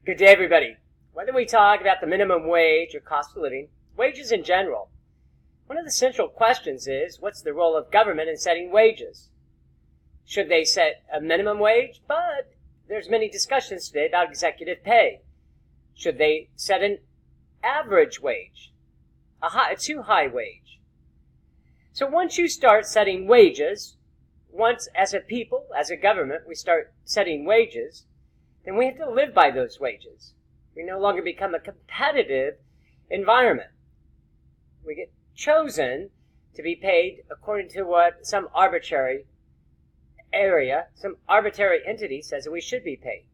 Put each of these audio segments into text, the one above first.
Good day, everybody. Whether we talk about the minimum wage or cost of living, wages in general, one of the central questions is, what's the role of government in setting wages? Should they set a minimum wage? But there's many discussions today about executive pay. Should they set an average wage, a too high wage? So once you start setting wages, once as a people, as a government, we start setting wages, then we have to live by those wages. We no longer become a competitive environment. We get chosen to be paid according to what some arbitrary area, some arbitrary entity says that we should be paid.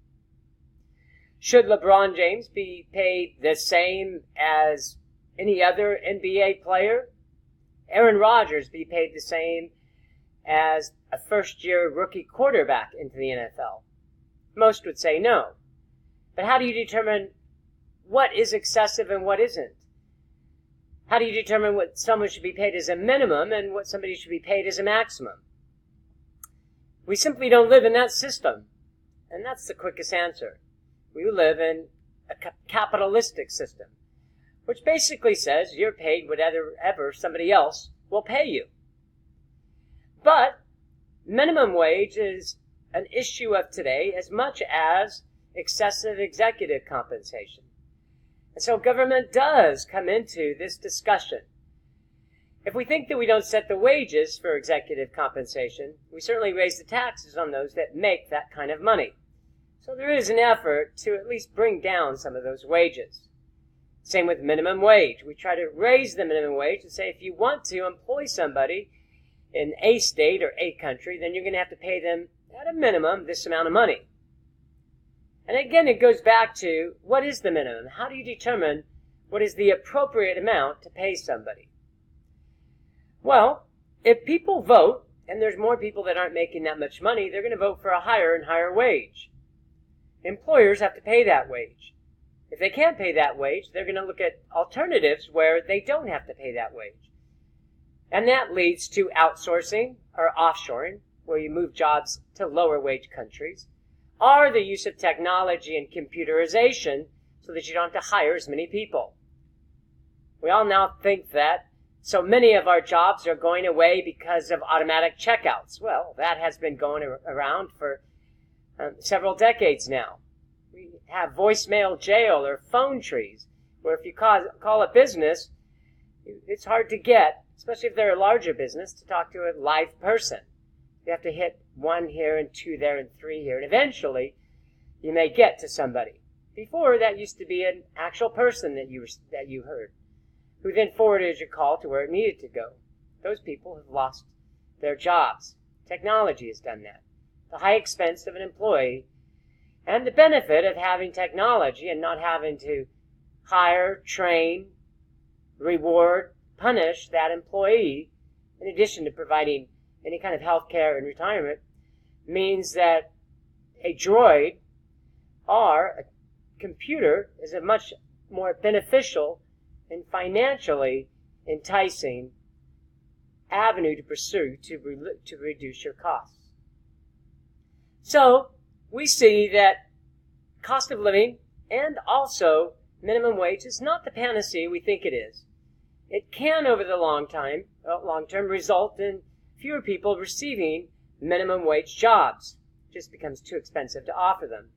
Should LeBron James be paid the same as any other NBA player? Aaron Rodgers be paid the same as a first-year rookie quarterback into the NFL? Most would say no. But how do you determine what is excessive and what isn't? How do you determine what someone should be paid as a minimum and what somebody should be paid as a maximum? We simply don't live in that system. And that's the quickest answer. We live in a capitalistic system, which basically says you're paid whatever somebody else will pay you. But minimum wage is an issue of today as much as excessive executive compensation. And so government does come into this discussion. If we think that we don't set the wages for executive compensation, we certainly raise the taxes on those that make that kind of money. So there is an effort to at least bring down some of those wages. Same with minimum wage. We try to raise the minimum wage and say if you want to employ somebody in a state or a country, then you're going to have to pay them at a minimum this amount of money. And again, it goes back to what is the minimum? How do you determine what is the appropriate amount to pay somebody? Well, if people vote, and there's more people that aren't making that much money, they're going to vote for a higher and higher wage. Employers have to pay that wage. If they can't pay that wage, they're going to look at alternatives where they don't have to pay that wage. And that leads to outsourcing or offshoring, where you move jobs to lower wage countries, or the use of technology and computerization so that you don't have to hire as many people. We all now think that so many of our jobs are going away because of automatic checkouts. Well, that has been going around for several decades now. We have voicemail jail or phone trees, where if you call a business, it's hard to get, especially if they're a larger business, to talk to a live person. You have to hit 1 here and 2 there and 3 here, and eventually you may get to somebody. Before, that used to be an actual person that you heard, who then forwarded your call to where it needed to go. Those people have lost their jobs. Technology has done that. The high expense of an employee and the benefit of having technology and not having to hire, train, reward, punish that employee, in addition to providing any kind of health care and retirement, means that a droid or a computer is a much more beneficial and financially enticing avenue to pursue to reduce your costs. So we see that cost of living and also minimum wage is not the panacea we think it is. It can, over the long term, result in fewer people receiving minimum wage jobs. It just becomes too expensive to offer them.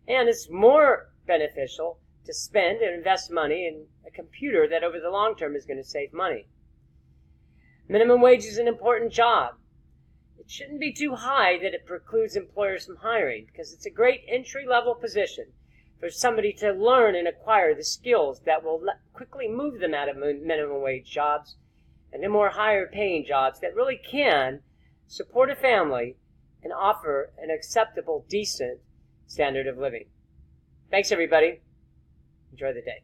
And it's more beneficial to spend and invest money in a computer that over the long term is going to save money. Minimum wage is an important job. It shouldn't be too high that it precludes employers from hiring, because it's a great entry-level position for somebody to learn and acquire the skills that will quickly move them out of minimum wage jobs and to more higher paying jobs that really can support a family and offer an acceptable, decent standard of living. Thanks, everybody. Enjoy the day.